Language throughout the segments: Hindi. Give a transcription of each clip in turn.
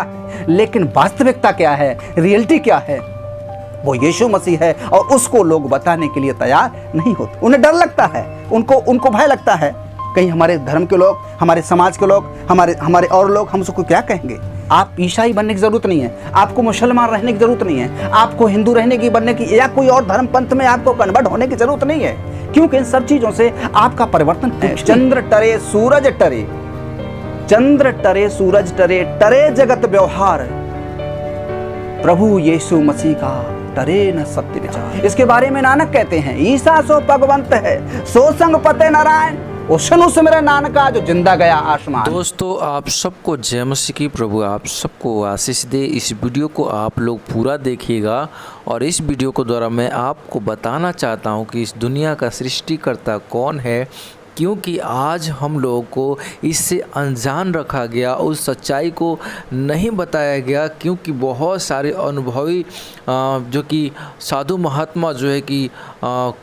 रहा है, लेकिन वास्तविकता क्या है, रियलिटी क्या है, वो यीशु मसीह है। और उसको लोग बताने के लिए तैयार नहीं होते। उन्हें डर लगता है, उनको भय लगता है, कहीं हमारे धर्म के लोग, हमारे समाज के लोग, हमारे और लोग हमको क्या कहेंगे। आप ईसाई बनने की जरूरत नहीं है, आपको मुसलमान रहने की जरूरत नहीं है, आपको हिंदू रहने की, बनने की, या कोई और धर्म पंथ में आपको कन्वर्ट होने की जरूरत नहीं है, क्योंकि इन सब चीजों से आपका परिवर्तन है। चंद्र टरे सूरज टरे, चंद्र टरे सूरज टरे, टरे जगत व्यवहार, प्रभु यीशु मसीह का टरे न सत्य विचार। इसके बारे में नानक कहते हैं, ईसा सो भगवंत है, सो संग पते नारायण, सुनो से मेरा नानका जो जिंदा गया आसमान। दोस्तों, आप सबको जय मसीह की प्रभु आप सबको आशीष दे। इस वीडियो को आप लोग पूरा देखिएगा, और इस वीडियो को द्वारा मैं आपको बताना चाहता हूं कि इस दुनिया का सृष्टिकर्ता कौन है, क्योंकि आज हम लोगों को इससे अनजान रखा गया, उस सच्चाई को नहीं बताया गया, क्योंकि बहुत सारे अनुभवी जो कि साधु महात्मा जो है कि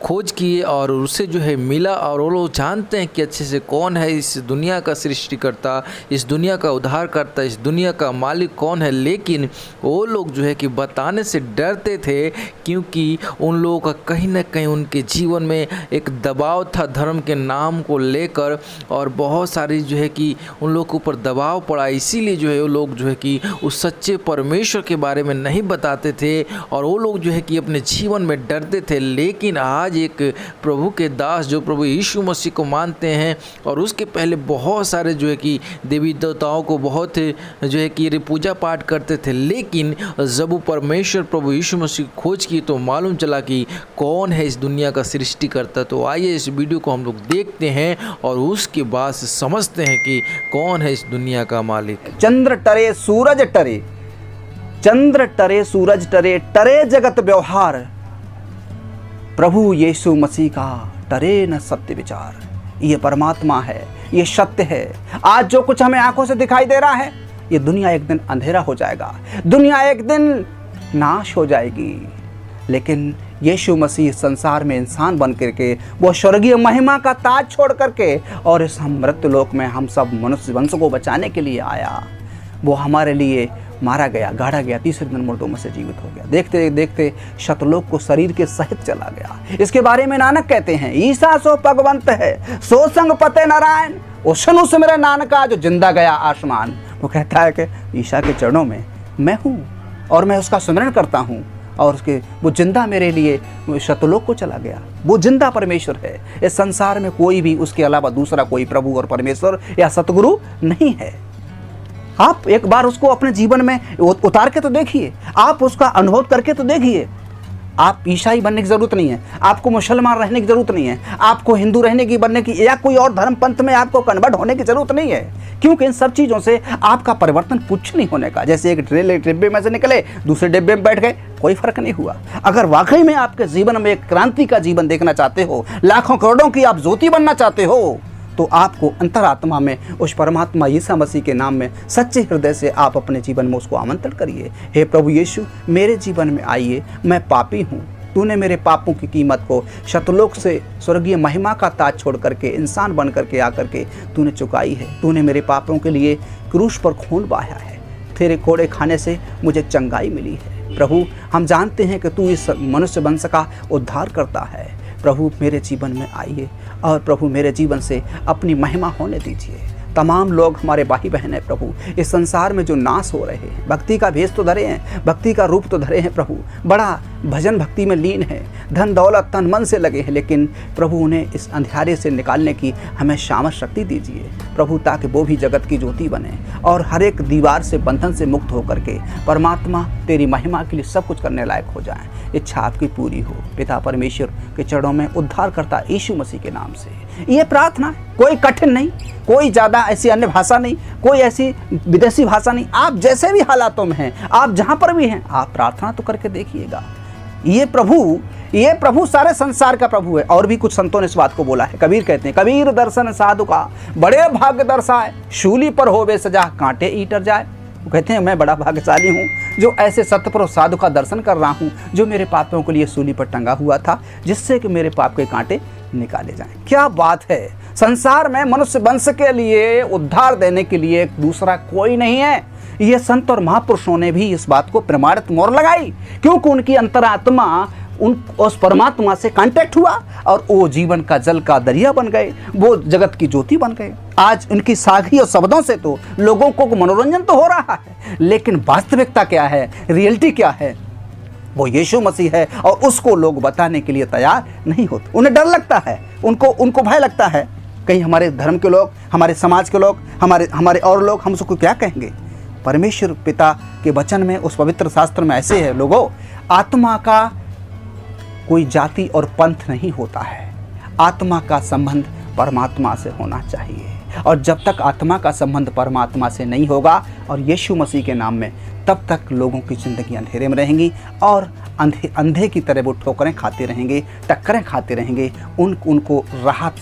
खोज किए और उससे जो है मिला, और वो लोग जानते हैं कि अच्छे से कौन है इस दुनिया का सृष्टिकर्ता, इस दुनिया का उद्धारकर्ता, इस दुनिया का मालिक कौन है। लेकिन वो लोग जो है कि बताने से डरते थे, क्योंकि उन लोगों का कहीं ना कहीं उनके जीवन में एक दबाव था धर्म के नाम को लेकर, और बहुत सारी जो है कि उन लोगों के ऊपर दबाव पड़ा। इसीलिए जो है वो लोग जो है कि उस सच्चे परमेश्वर के बारे में नहीं बताते थे, और वो लोग जो है कि अपने जीवन में डरते थे। लेकिन आज एक प्रभु के दास जो प्रभु यीशु मसीह को मानते हैं, और उसके पहले बहुत सारे जो है कि देवी देवताओं को बहुत जो है कि पूजा पाठ करते थे, लेकिन जब वो परमेश्वर प्रभु यीशु मसीह की खोज की तो मालूम चला कि कौन है इस दुनिया का सृष्टिकर्ता। तो आइए इस वीडियो को हम लोग देखते हैं और उसके बाद से समझते हैं कि कौन है इस दुनिया का मालिक। चंद्र टरे सूरज टरे, चंद्र टरे सूरज टरे, टरे जगत व्यवहार, प्रभु यीशु मसीह का टरे न सत्य विचार। ये परमात्मा है, ये सत्य है। आज जो कुछ हमें आंखों से दिखाई दे रहा है, ये दुनिया एक दिन अंधेरा हो जाएगा, दुनिया एक दिन नाश हो जाएगी। लेकिन यीशु मसीह संसार में इंसान बन करके, वो स्वर्गीय महिमा का ताज छोड़ करके, और इस हम मृत्यु लोक में हम सब मनुष्य वंश को बचाने के लिए आया। वो हमारे लिए मारा गया, गाड़ा गया, तीसरे दिन मुर्दों में से जीवित हो गया, देखते देखते शतलोक को शरीर के सहित चला गया। इसके बारे में नानक कहते हैं, ईसा सो भगवंत है, सो संग पते नारायण, सुनो से मेरा नानका जो जिंदा गया आसमान। वो कहता है कि ईसा के चरणों में मैं हूँ, और मैं उसका स्मरण करता हूँ, और उसके वो जिंदा मेरे लिए शतलोक को चला गया। वो जिंदा परमेश्वर है। इस संसार में कोई भी उसके अलावा दूसरा कोई प्रभु और परमेश्वर या सतगुरु नहीं है। आप एक बार उसको अपने जीवन में उतार के तो देखिए, आप उसका अनुभव करके तो देखिए। आप ईसाई बनने की जरूरत नहीं है, आपको मुसलमान रहने की जरूरत नहीं है, आपको हिंदू रहने की, बनने की, या कोई और धर्म पंथ में आपको कन्वर्ट होने की जरूरत नहीं है, क्योंकि इन सब चीज़ों से आपका परिवर्तन कुछ नहीं होने का। जैसे एक डिब्बे में से निकले, दूसरे डिब्बे में बैठ गए, कोई फर्क नहीं हुआ। अगर वाकई में आपके जीवन में एक क्रांति का जीवन देखना चाहते हो, लाखों करोड़ों की आप ज्योति बनना चाहते हो, तो आपको अंतरात्मा में उस परमात्मा यीशु मसीह के नाम में सच्चे हृदय से आप अपने जीवन में उसको आमंत्रण करिए। हे प्रभु यीशु, मेरे जीवन में आइए, मैं पापी हूँ। तूने मेरे पापों की कीमत को शतलोक से स्वर्गीय महिमा का ताज छोड़ करके, इंसान बन करके आकर के तूने चुकाई है। तूने मेरे पापों के लिए क्रूस पर खून बहाया है। तेरे कोड़े खाने से मुझे चंगाई मिली है। प्रभु, हम जानते हैं कि तू इस मनुष्य वंश का उद्धार करता है। प्रभु, मेरे जीवन में आइए, और प्रभु मेरे जीवन से अपनी महिमा होने दीजिए। तमाम लोग हमारे भाई बहन हैं प्रभु, इस संसार में जो नाश हो रहे हैं, भक्ति का भेष तो धरे हैं, भक्ति का रूप तो धरे हैं प्रभु, बड़ा भजन भक्ति में लीन है, धन दौलत तन मन से लगे हैं, लेकिन प्रभु उन्हें इस अंधेरे से निकालने की हमें सामर्थ शक्ति दीजिए प्रभु, ताकि वो भी जगत की ज्योति बने, और हर एक दीवार से, बंधन से मुक्त होकर के परमात्मा तेरी महिमा के लिए सब कुछ करने लायक हो जाए। इच्छा आपकी पूरी हो पिता परमेश्वर के चरणों में, उद्धार करता यीशु मसीह के नाम से ये प्रार्थना। कोई कठिन नहीं, कोई ज़्यादा ऐसी अन्य भाषा नहीं, कोई ऐसी विदेशी भाषा नहीं। आप जैसे भी हालातों में हैं, आप जहाँ पर भी हैं, आप प्रार्थना तो करके देखिएगा। ये प्रभु सारे संसार का प्रभु है। और भी कुछ संतों ने इस बात को बोला है। कबीर कहते हैं, कबीर दर्शन साधु का बड़े भाग्य दर्शाए, शूली पर होवे सजा कांटे ईटर जाए। वो कहते हैं, मैं बड़ा भाग्यशाली हूँ जो ऐसे सतपुरुष साधु का दर्शन कर रहा हूँ, जो मेरे पापों के लिए सूली पर टंगा हुआ था, जिससे कि मेरे पाप के कांटे निकाले जाएं। क्या बात है। संसार में मनुष्य वंश के लिए उद्धार देने के लिए दूसरा कोई नहीं है। ये संत और महापुरुषों ने भी इस बात को प्रमाणित मोहर लगाई, क्योंकि उनकी अंतरात्मा उस परमात्मा से कांटेक्ट हुआ और वो जीवन का जल का दरिया बन गए, वो जगत की ज्योति बन गए। आज उनकी साखी और शब्दों से तो लोगों को मनोरंजन तो हो रहा है, लेकिन वास्तविकता क्या है, रियलिटी क्या है, वो यीशु मसीह है और उसको लोग बताने के लिए तैयार नहीं होते। उन्हें डर लगता है, उनको भय लगता है, कहीं हमारे धर्म के लोग, हमारे समाज के लोग, हमारे और लोग हमसे क्या कहेंगे। परमेश्वर पिता के वचन में, उस पवित्र शास्त्र में ऐसे है लोगों, आत्मा का कोई जाति और पंथ नहीं होता है, आत्मा का संबंध परमात्मा से होना चाहिए। और जब तक आत्मा का संबंध परमात्मा से नहीं होगा और यीशु मसीह के नाम में, तब तक लोगों की ज़िंदगी अंधेरे में रहेंगी और अंधे की तरह वो ठोकरें खाते रहेंगे, टक्करें खाते रहेंगे। उनको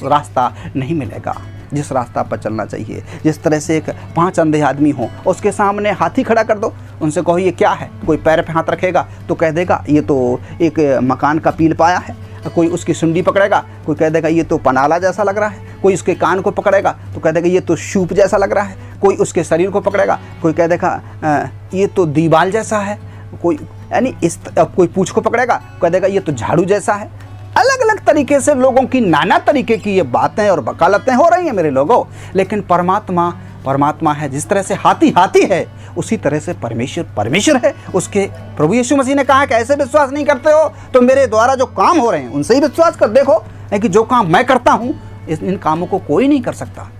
रास्ता नहीं मिलेगा जिस रास्ता पर चलना चाहिए। जिस तरह से एक 5 अंधे आदमी हो, उसके सामने हाथी खड़ा कर दो, उनसे कहो ये क्या है, कोई पैर पे हाथ रखेगा तो कह देगा ये तो एक मकान का पील पाया है, कोई उसकी सुंडी पकड़ेगा, कोई कह देगा ये तो पनाला जैसा लग रहा है, कोई उसके कान को पकड़ेगा तो कह देगा ये तो शूप जैसा लग रहा है, कोई उसके शरीर को पकड़ेगा, कोई कह देगा ये तो दीवाल जैसा है, कोई यानी कोई पूंछ को पकड़ेगा, कह देगा ये तो झाड़ू जैसा है। अलग अलग तरीके से लोगों की नाना तरीके की ये बातें और वकालतें हो रही हैं मेरे लोगों। लेकिन परमात्मा है। जिस तरह से हाथी है, उसी तरह से परमेश्वर है। उसके प्रभु यीशु मसीह ने कहा कि ऐसे विश्वास नहीं करते हो तो मेरे द्वारा जो काम हो रहे हैं उनसे ही विश्वास कर देखो, कि जो काम मैं करता हूँ इन कामों को कोई नहीं कर सकता।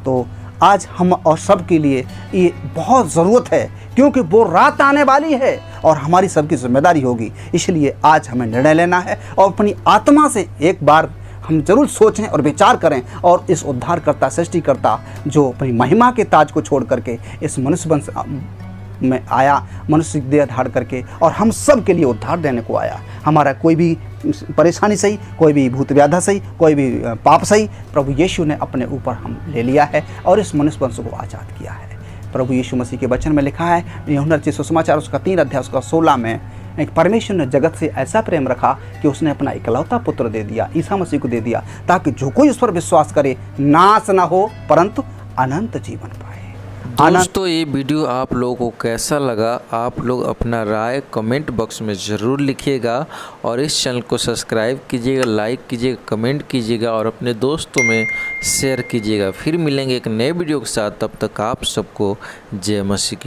तो आज हम और सब के लिए ये बहुत ज़रूरत है, क्योंकि वो रात आने वाली है और हमारी सबकी जिम्मेदारी होगी। इसलिए आज हमें निर्णय लेना है और अपनी आत्मा से एक बार हम जरूर सोचें और विचार करें और इस उद्धारकर्ता, सृष्टिकर्ता जो अपनी महिमा के ताज को छोड़ करके इस मनुष्य वंश में आया, मनुष्य देह धारण करके, और हम सब के लिए उद्धार देने को आया। हमारा कोई भी परेशानी सही, कोई भी भूत व्याधा सही, कोई भी पाप सही, प्रभु यीशु ने अपने ऊपर हम ले लिया है और इस मनुष्य वंश को आज़ाद किया है। प्रभु यीशु मसीह के वचन में लिखा है, यूहन्ना रचित सुसमाचार उसका 3 अध्याय उसका 16 में, एक परमेश्वर ने जगत से ऐसा प्रेम रखा कि उसने अपना इकलौता पुत्र दे दिया, ईसा मसीह को दे दिया, ताकि जो कोई उस पर विश्वास करे नाश ना हो परंतु अनंत जीवन पाए। दोस्तों, ये वीडियो आप लोगों को कैसा लगा, आप लोग अपना राय कमेंट बॉक्स में ज़रूर लिखिएगा और इस चैनल को सब्सक्राइब कीजिएगा, लाइक कीजिएगा, कमेंट कीजिएगा और अपने दोस्तों में शेयर कीजिएगा। फिर मिलेंगे एक नए वीडियो के साथ, तब तक आप सबको जय मसीह की।